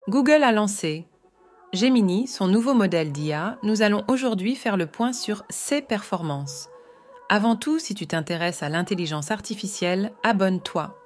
Google a lancé Gemini, son nouveau modèle d'IA. Nous allons aujourd'hui faire le point sur ses performances. Avant tout, si tu t'intéresses à l'intelligence artificielle, abonne-toi.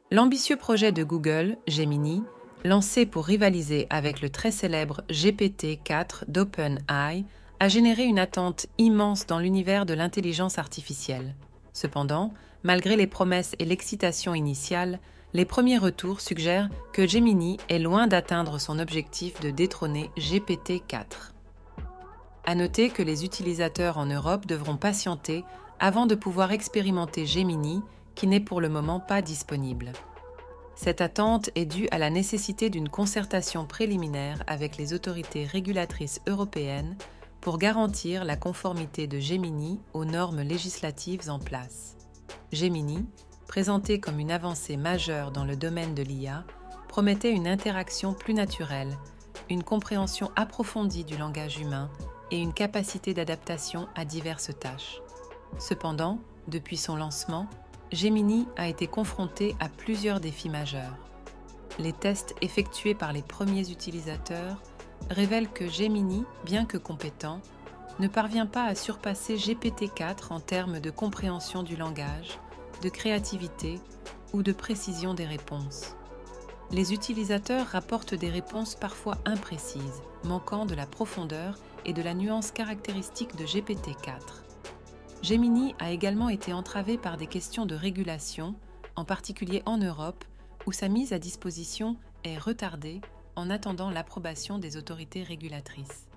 L'ambitieux projet de Google, Gemini, lancé pour rivaliser avec le très célèbre GPT-4 d'OpenAI, a généré une attente immense dans l'univers de l'intelligence artificielle. Cependant, malgré les promesses et l'excitation initiale, les premiers retours suggèrent que Gemini est loin d'atteindre son objectif de détrôner GPT-4. À noter que les utilisateurs en Europe devront patienter avant de pouvoir expérimenter Gemini, qui n'est pour le moment pas disponible. Cette attente est due à la nécessité d'une concertation préliminaire avec les autorités régulatrices européennes pour garantir la conformité de Gemini aux normes législatives en place. Gemini, présenté comme une avancée majeure dans le domaine de l'IA, promettait une interaction plus naturelle, une compréhension approfondie du langage humain et une capacité d'adaptation à diverses tâches. Cependant, depuis son lancement, Gemini a été confronté à plusieurs défis majeurs. Les tests effectués par les premiers utilisateurs révèlent que Gemini, bien que compétent, ne parvient pas à surpasser GPT-4 en termes de compréhension du langage, de créativité ou de précision des réponses. Les utilisateurs rapportent des réponses parfois imprécises, manquant de la profondeur et de la nuance caractéristique de GPT-4. Gemini a également été entravé par des questions de régulation, en particulier en Europe, où sa mise à disposition est retardée en attendant l'approbation des autorités régulatrices.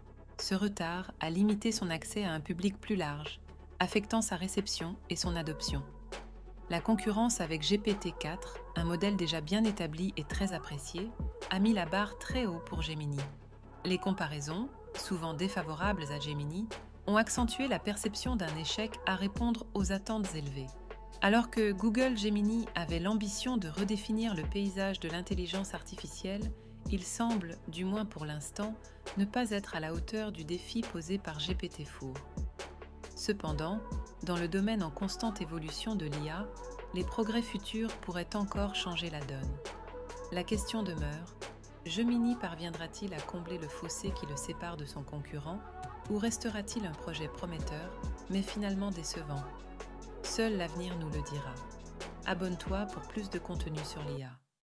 Ce retard a limité son accès à un public plus large, affectant sa réception et son adoption. La concurrence avec GPT-4, un modèle déjà bien établi et très apprécié, a mis la barre très haut pour Gemini. Les comparaisons, souvent défavorables à Gemini, ont accentué la perception d'un échec à répondre aux attentes élevées. Alors que Google Gemini avait l'ambition de redéfinir le paysage de l'intelligence artificielle, il semble, du moins pour l'instant, ne pas être à la hauteur du défi posé par GPT-4. Cependant, dans le domaine en constante évolution de l'IA, les progrès futurs pourraient encore changer la donne. La question demeure, Gemini parviendra-t-il à combler le fossé qui le sépare de son concurrent, ou restera-t-il un projet prometteur, mais finalement décevant? Seul l'avenir nous le dira. Abonne-toi pour plus de contenu sur l'IA.